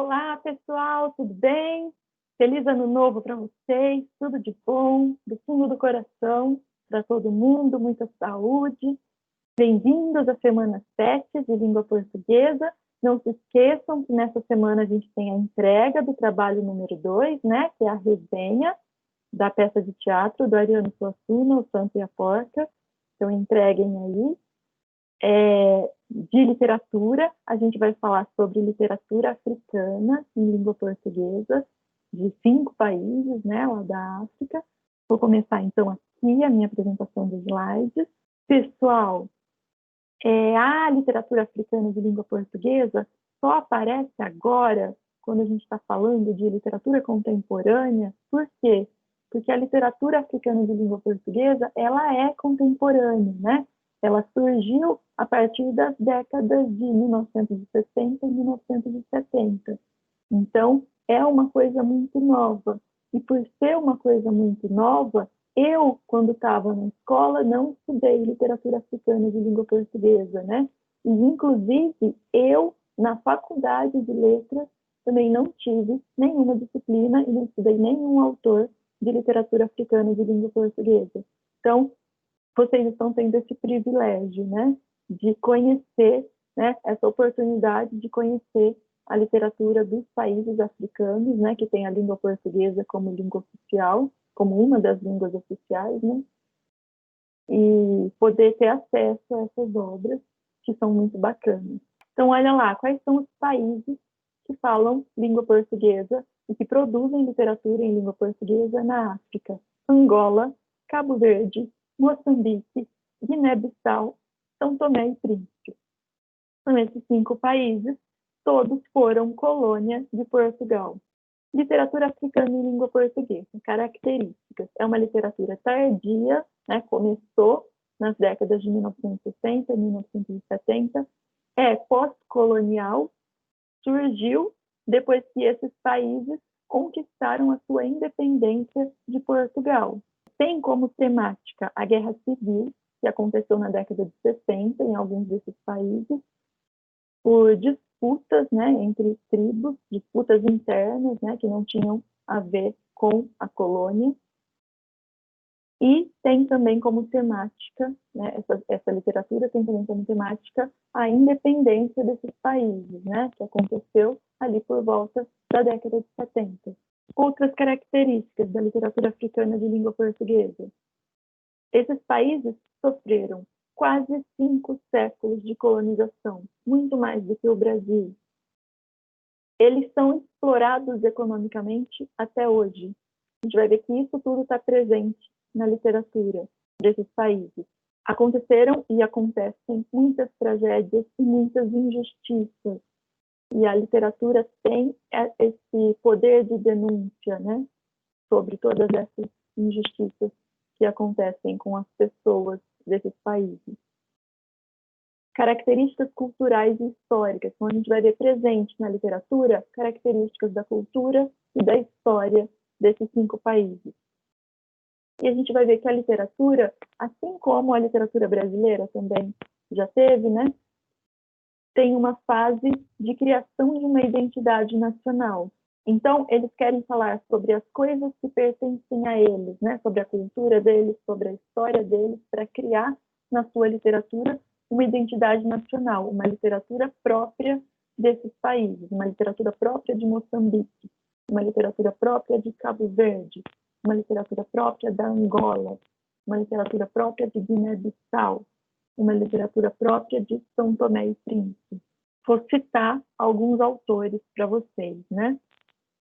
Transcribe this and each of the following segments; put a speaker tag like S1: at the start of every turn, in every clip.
S1: Olá, pessoal, tudo bem? Feliz ano novo para vocês, tudo de bom, do fundo do coração, para todo mundo, muita saúde. Bem-vindos à Semana 7 de Língua Portuguesa. Não se esqueçam que nessa semana a gente tem a entrega do trabalho número 2, né, que é a resenha da peça de teatro do Ariano Suassuna, O Santo e a Porca. Então, entreguem aí. De literatura, a gente vai falar sobre literatura africana em língua portuguesa, de 5 países, né, lá da África. Vou começar, então, aqui a minha apresentação dos slides. Pessoal, a literatura africana de língua portuguesa só aparece agora, quando a gente está falando de literatura contemporânea. Por quê? Porque a literatura africana de língua portuguesa, ela é contemporânea, né? Ela surgiu a partir das décadas de 1960 e 1970. Então, é uma coisa muito nova. E por ser uma coisa muito nova, eu, quando estava na escola, não estudei literatura africana de língua portuguesa, né? E, inclusive, eu, na faculdade de letras, também não tive nenhuma disciplina e não estudei nenhum autor de literatura africana de língua portuguesa. Então, vocês estão tendo esse privilégio, né, de conhecer, né, essa oportunidade de conhecer a literatura dos países africanos, né, que tem a língua portuguesa como língua oficial, como uma das línguas oficiais, né, e poder ter acesso a essas obras que são muito bacanas. Então, olha lá, quais são os países que falam língua portuguesa e que produzem literatura em língua portuguesa na África? Angola, Cabo Verde, Moçambique, Guiné-Bissau, São Tomé e Príncipe. São esses 5 países, todos foram colônia de Portugal. Literatura africana em língua portuguesa, características. É uma literatura tardia, né? Começou nas décadas de 1960 e 1970, é pós-colonial, surgiu depois que esses países conquistaram a sua independência de Portugal. Tem como temática a Guerra Civil, que aconteceu na década de 60 em alguns desses países, por disputas, né, entre tribos, disputas internas, né, que não tinham a ver com a colônia. E tem também como temática, né, essa literatura tem também como temática a independência desses países, né, que aconteceu ali por volta da década de 70. Outras características da literatura africana de língua portuguesa. Esses países sofreram quase 5 séculos de colonização, muito mais do que o Brasil. Eles são explorados economicamente até hoje. A gente vai ver que isso tudo está presente na literatura desses países. Aconteceram e acontecem muitas tragédias e muitas injustiças. E a literatura tem esse poder de denúncia, né, sobre todas essas injustiças que acontecem com as pessoas desses países. Características culturais e históricas. Então, a gente vai ver presente na literatura características da cultura e da história desses 5 países. E a gente vai ver que a literatura, assim como a literatura brasileira também já teve, né, tem uma fase de criação de uma identidade nacional. Então, eles querem falar sobre as coisas que pertencem a eles, né? Sobre a cultura deles, sobre a história deles, para criar na sua literatura uma identidade nacional, uma literatura própria desses países, uma literatura própria de Moçambique, uma literatura própria de Cabo Verde, uma literatura própria da Angola, uma literatura própria de Guiné-Bissau, uma literatura própria de São Tomé e Príncipe. Vou citar alguns autores para vocês, né?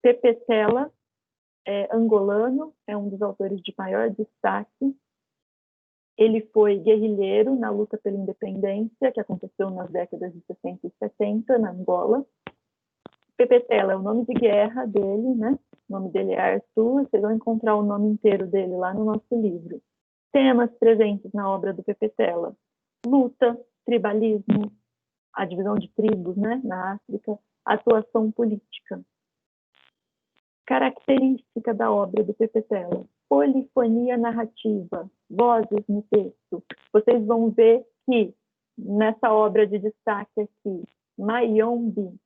S1: Pepe Tela, angolano, é um dos autores de maior destaque. Ele foi guerrilheiro na luta pela independência, que aconteceu nas décadas de 60 e 70, na Angola. Pepe Tela é o nome de guerra dele, né? O nome dele é Arthur, vocês vão encontrar o nome inteiro dele lá no nosso livro. Temas presentes na obra do Pepe Tela: luta, tribalismo, a divisão de tribos, né, na África, atuação política. Característica da obra do Pepe Tela: polifonia narrativa, vozes no texto. Vocês vão ver que nessa obra de destaque aqui, Mayombe,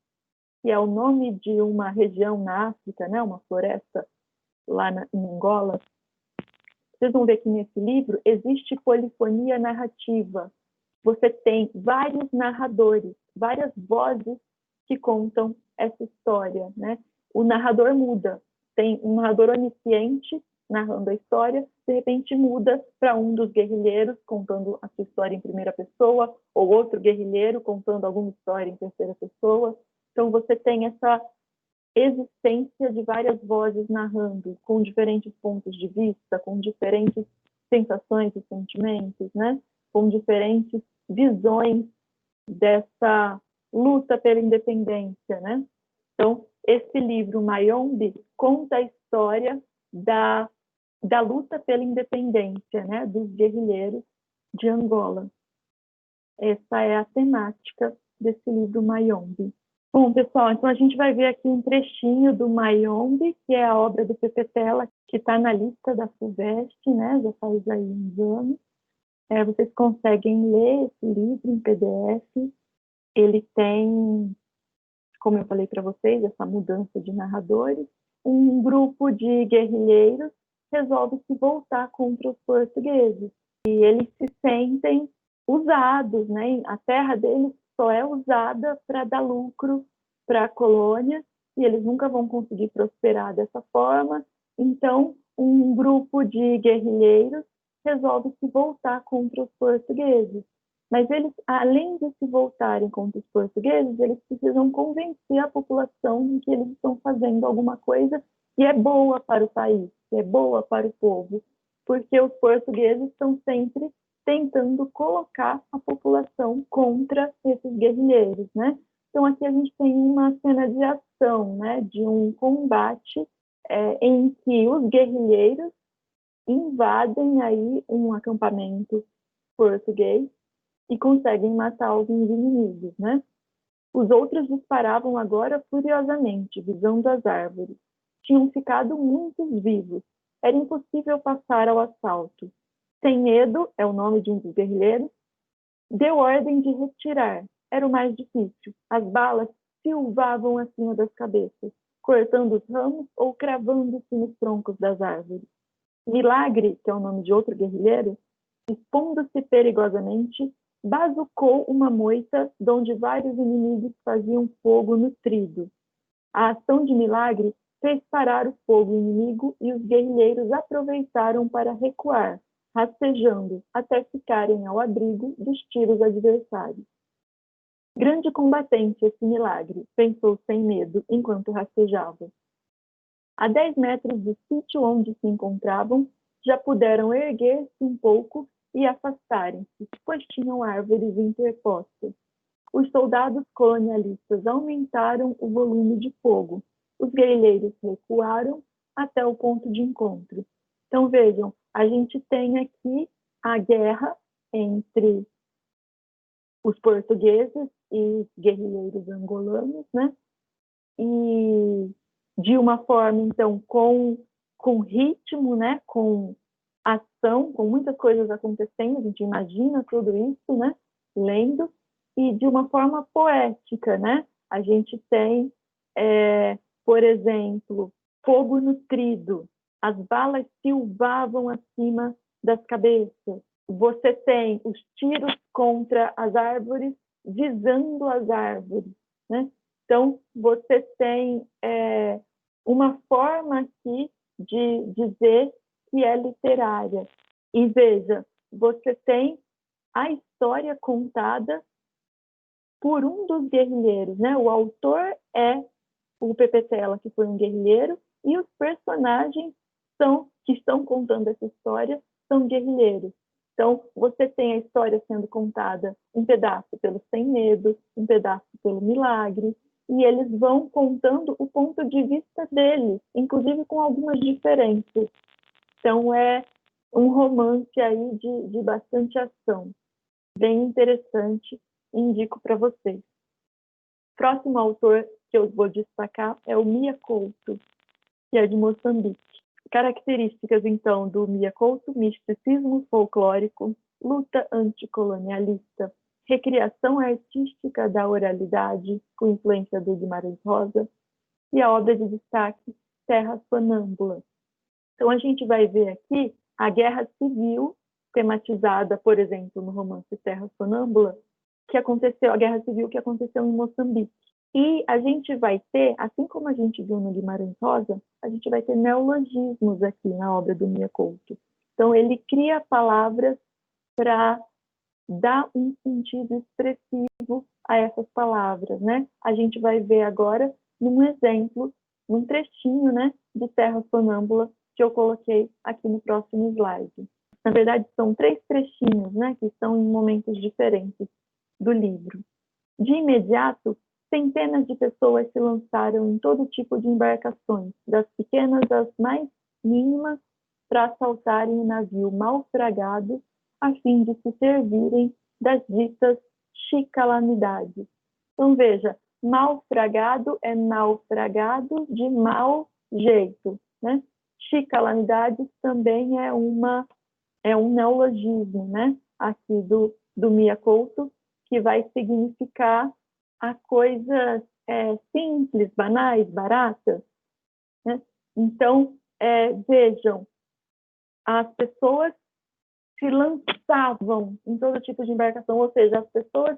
S1: que é o nome de uma região na África, né, uma floresta lá em Angola, vocês vão ver que nesse livro existe polifonia narrativa. Você tem vários narradores, várias vozes que contam essa história, né? O narrador muda. Tem um narrador onisciente narrando a história, de repente muda para um dos guerrilheiros contando a sua história em primeira pessoa, ou outro guerrilheiro contando alguma história em terceira pessoa. Então você tem essa existência de várias vozes narrando, com diferentes pontos de vista, com diferentes sensações e sentimentos, né? Com diferentes visões dessa luta pela independência, né? Então, esse livro, Mayombe, conta a história da luta pela independência, né? Dos guerrilheiros de Angola. Essa é a temática desse livro, Mayombe. Bom, pessoal, então a gente vai ver aqui um trechinho do Mayombe, que é a obra do Pepe Tela, que está na lista da FUVEST, né? Já faz aí uns anos. Vocês conseguem ler esse livro em PDF. Ele tem, como eu falei para vocês, essa mudança de narradores. Um grupo de guerrilheiros resolve se voltar contra os portugueses. E eles se sentem usados, né? A terra deles só é usada para dar lucro para a colônia, e eles nunca vão conseguir prosperar dessa forma. Então, um grupo de guerrilheiros resolve se voltar contra os portugueses. Mas eles, além de se voltarem contra os portugueses, eles precisam convencer a população de que eles estão fazendo alguma coisa que é boa para o país, que é boa para o povo, porque os portugueses estão sempre tentando colocar a população contra esses guerrilheiros, né? Então aqui a gente tem uma cena de ação, né, de um combate em que os guerrilheiros invadem aí um acampamento português e conseguem matar alguns inimigos, né? Os outros disparavam agora furiosamente, visando as árvores. Tinham ficado muitos vivos. Era impossível passar ao assalto. Sem Medo, é o nome de um dos guerrilheiros, deu ordem de retirar. Era o mais difícil. As balas silvavam acima das cabeças, cortando os ramos ou cravando-se nos troncos das árvores. Milagre, que é o nome de outro guerrilheiro, expondo-se perigosamente, bazucou uma moita donde vários inimigos faziam fogo nutrido. A ação de Milagre fez parar o fogo inimigo e os guerrilheiros aproveitaram para recuar, rastejando até ficarem ao abrigo dos tiros adversários. Grande combatente esse Milagre, pensou Sem Medo enquanto rastejava. A 10 metros do sítio onde se encontravam, já puderam erguer-se um pouco e afastarem-se, pois tinham árvores interpostas. Os soldados colonialistas aumentaram o volume de fogo. Os guerrilheiros recuaram até o ponto de encontro. Então, vejam, a gente tem aqui a guerra entre os portugueses e os guerrilheiros angolanos, né? E de uma forma, então, com ritmo, né? Com ação, com muitas coisas acontecendo, a gente imagina tudo isso, né? Lendo, e de uma forma poética, né? A gente tem, por exemplo, fogo nutrido, as balas silvavam acima das cabeças. Você tem os tiros contra as árvores, visando as árvores, né? Então, você tem uma forma aqui de dizer que é literária. E veja, você tem a história contada por um dos guerrilheiros, né? O autor é o Pepe Tela, que foi um guerrilheiro, e os personagens que estão contando essa história são guerrilheiros. Então, você tem a história sendo contada um pedaço pelo Sem Medo, um pedaço pelo Milagre, e eles vão contando o ponto de vista deles, inclusive com algumas diferenças. Então, é um romance aí de bastante ação, bem interessante, indico para vocês. Próximo autor que eu vou destacar é o Mia Couto, que é de Moçambique. Características, então, do Mia Couto: misticismo folclórico, luta anticolonialista, recriação artística da oralidade, com influência do Guimarães Rosa, e a obra de destaque Terra Sonâmbula. Então, a gente vai ver aqui a guerra civil, tematizada, por exemplo, no romance Terra Sonâmbula, que aconteceu, a guerra civil que aconteceu em Moçambique. E a gente vai ter, assim como a gente viu no Guimarães Rosa, a gente vai ter neologismos aqui na obra do Mia Couto. Então, ele cria palavras para dar um sentido expressivo a essas palavras, né? A gente vai ver agora num exemplo, num trechinho, né, de Terra Sonâmbula, que eu coloquei aqui no próximo slide. Na verdade, são 3 trechinhos, né, que estão em momentos diferentes do livro. De imediato, centenas de pessoas se lançaram em todo tipo de embarcações, das pequenas às mais mínimas, para assaltarem o navio naufragado, a fim de se servirem das ditas chicalanidades. Então, veja, naufragado é naufragado de mau jeito, né? Chicalanidades também é um neologismo, né? Aqui do Mia Couto, que vai significar a coisas simples, banais, baratas, né? Então, vejam, as pessoas se lançavam em todo tipo de embarcação, ou seja, as pessoas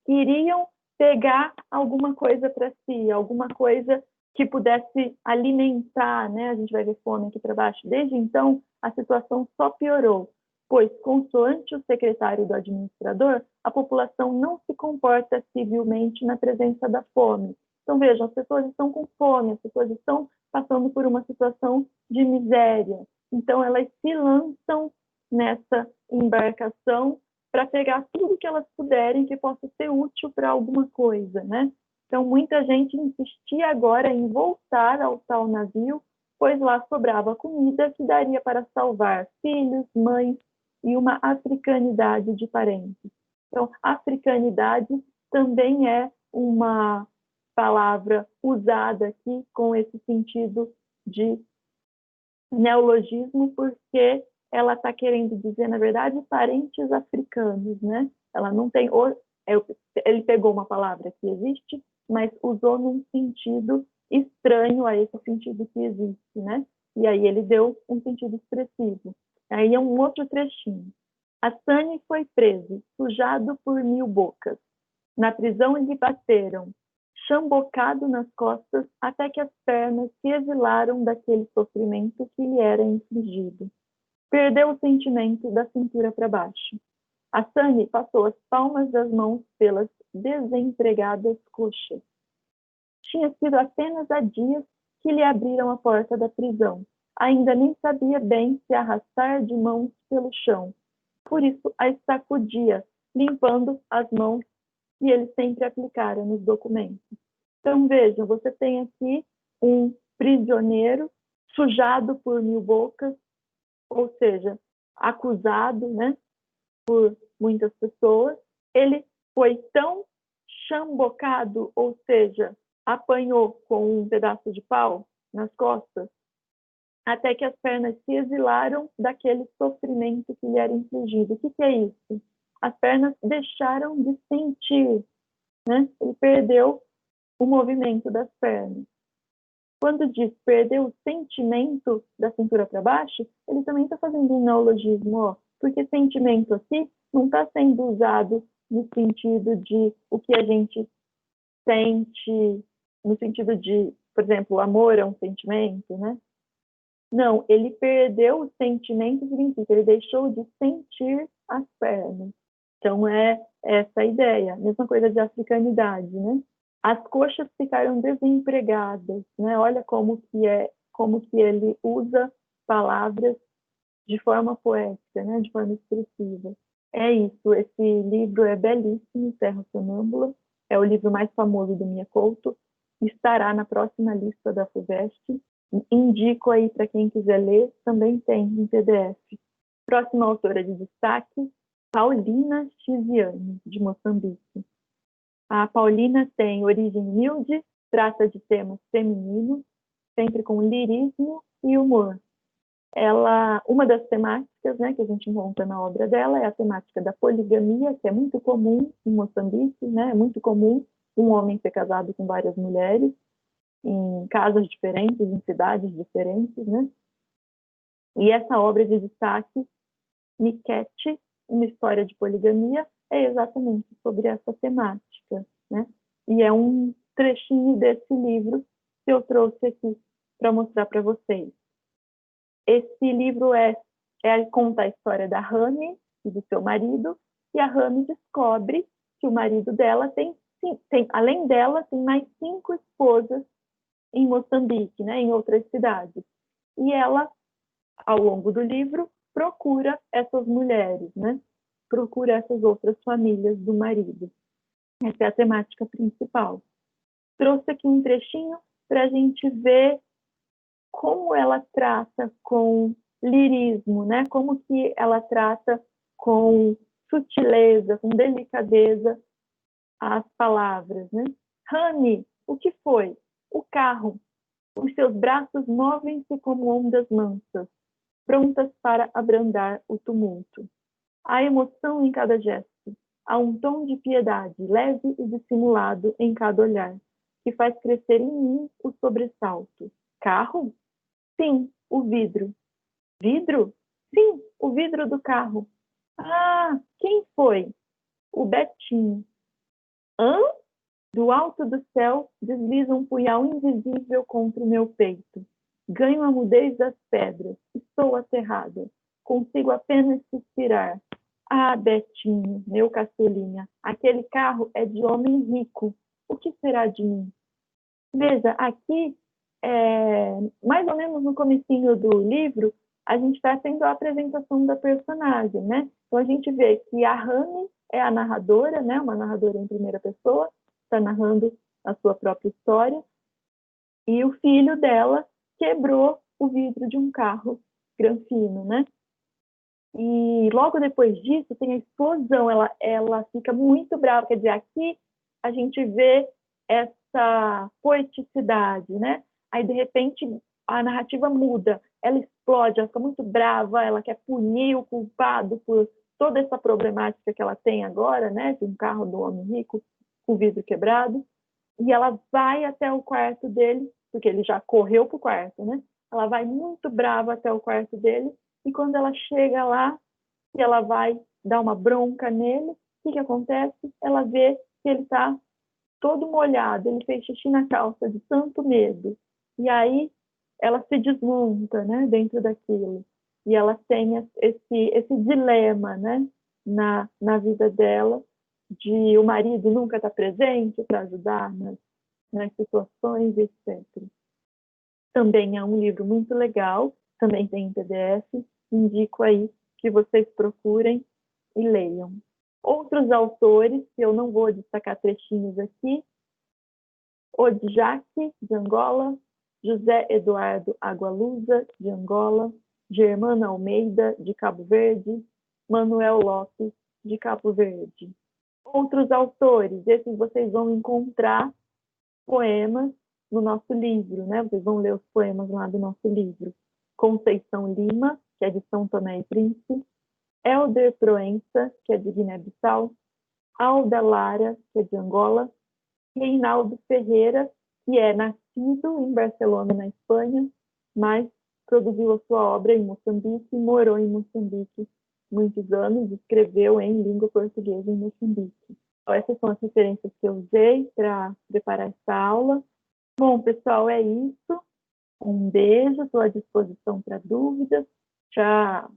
S1: queriam pegar alguma coisa para si, alguma coisa que pudesse alimentar, né? A gente vai ver fome aqui para baixo. Desde então, a situação só piorou, pois, consoante o secretário do administrador, a população não se comporta civilmente na presença da fome. Então, vejam, as pessoas estão com fome, as pessoas estão passando por uma situação de miséria. Então, elas se lançam nessa embarcação para pegar tudo que elas puderem que possa ser útil para alguma coisa, né? Então, muita gente insistia agora em voltar ao tal navio, pois lá sobrava comida que daria para salvar filhos, mães e uma africanidade de parentes. Então, africanidade também é uma palavra usada aqui com esse sentido de neologismo, porque ela está querendo dizer, na verdade, parentes africanos, né? Ela não tem... Ele pegou uma palavra que existe, mas usou num sentido estranho a esse sentido que existe, né? E aí ele deu um sentido expressivo. Aí é um outro trechinho. Hassani foi preso, sujado por 1000 bocas. Na prisão lhe bateram, chambocado nas costas, até que as pernas se exilaram daquele sofrimento que lhe era infligido. Perdeu o sentimento da cintura para baixo. Hassani passou as palmas das mãos pelas desempregadas coxas. Tinha sido apenas há dias que lhe abriram a porta da prisão. Ainda nem sabia bem se arrastar de mãos pelo chão. Por isso a sacudia, limpando as mãos que ele sempre aplicara nos documentos. Então, vejam, você tem aqui um prisioneiro sujado por 1000 bocas, ou seja, acusado, né, por muitas pessoas. Ele foi tão chambocado, ou seja, apanhou com um pedaço de pau nas costas, até que as pernas se exilaram daquele sofrimento que lhe era infligido. O que é isso? As pernas deixaram de sentir, né? Ele perdeu o movimento das pernas. Quando diz perder o sentimento da cintura para baixo, ele também está fazendo um neologismo, ó, porque sentimento aqui não está sendo usado no sentido de o que a gente sente, no sentido de, por exemplo, amor é um sentimento, né? Não, ele perdeu o sentimento, significa, ele deixou de sentir as pernas. Então, é essa a ideia. Mesma coisa de africanidade, né? As coxas ficaram desempregadas, né? Olha como que ele usa palavras de forma poética, né? De forma expressiva. É isso, esse livro é belíssimo, Terra Sonâmbula, é o livro mais famoso do Mia Couto, estará na próxima lista da FUVEST. Indico aí para quem quiser ler, também tem em PDF. Próxima autora de destaque, Paulina Chiziane, de Moçambique. A Paulina tem origem humilde, trata de temas femininos, sempre com lirismo e humor. uma das temáticas, né, que a gente encontra na obra dela é a temática da poligamia, que é muito comum em Moçambique, né, é muito comum um homem ser casado com várias mulheres, em casas diferentes, em cidades diferentes, né? E essa obra de destaque, Miquete, uma história de poligamia, é exatamente sobre essa temática, né? E é um trechinho desse livro que eu trouxe aqui para mostrar para vocês. Esse livro conta a história da Rami e do seu marido, e a Rami descobre que o marido dela além dela, tem mais 5 esposas em Moçambique, né, em outras cidades. E ela, ao longo do livro, procura essas mulheres, né? Procura essas outras famílias do marido. Essa é a temática principal. Trouxe aqui um trechinho para a gente ver como ela trata com lirismo, né? Como que ela trata com sutileza, com delicadeza as palavras, né? Rani, o que foi? O carro. Os seus braços movem-se como ondas mansas, prontas para abrandar o tumulto. Há emoção em cada gesto. Há um tom de piedade leve e dissimulado em cada olhar, que faz crescer em mim o sobressalto. Carro? Sim, o vidro. Vidro? Sim, o vidro do carro. Ah, quem foi? O Betinho. Hã? Do alto do céu desliza um punhal invisível contra o meu peito. Ganho a mudez das pedras. Estou aterrada. Consigo apenas suspirar. Ah, Betinho, meu caçulinha, aquele carro é de homem rico. O que será de mim? Veja, aqui, mais ou menos no comecinho do livro, a gente está tendo a apresentação da personagem, né? Então a gente vê que a Rami é a narradora, né? Uma narradora em primeira pessoa, está narrando a sua própria história, e o filho dela quebrou o vidro de um carro granfino, né? E logo depois disso tem a explosão, ela fica muito brava, quer dizer, aqui a gente vê essa poeticidade, né? Aí de repente a narrativa muda, ela explode, ela fica muito brava, ela quer punir o culpado por toda essa problemática que ela tem agora, né? De um carro do homem rico com o vidro quebrado, e ela vai até o quarto dele, porque ele já correu para o quarto, né? Ela vai muito brava até o quarto dele, e quando ela chega lá, e ela vai dar uma bronca nele, o que acontece? Ela vê que ele está todo molhado, ele fez xixi na calça de tanto medo. E aí ela se desmonta, né, dentro daquilo. E ela tem esse dilema, né, na vida dela, de o marido nunca estar presente para ajudar nas situações, etc. Também é um livro muito legal, também tem em PDF, indico aí que vocês procurem e leiam. Outros autores, que eu não vou destacar trechinhos aqui, Odjak, de Angola, José Eduardo Agualusa, de Angola, Germana Almeida, de Cabo Verde, Manuel Lopes, de Cabo Verde. Outros autores, esses vocês vão encontrar poemas no nosso livro, né? Vocês vão ler os poemas lá do nosso livro. Conceição Lima, que é de São Tomé e Príncipe, Helder Proença, que é de Guiné-Bissau, Alda Lara, que é de Angola, Reinaldo Ferreira, que é nascido em Barcelona, na Espanha, mas produziu a sua obra em Moçambique, morou em Moçambique muitos anos, escreveu em língua portuguesa em Moçambique. Então, essas são as referências que eu usei para preparar essa aula. Bom, pessoal, é isso. Um beijo, estou à disposição para dúvidas. Tchau!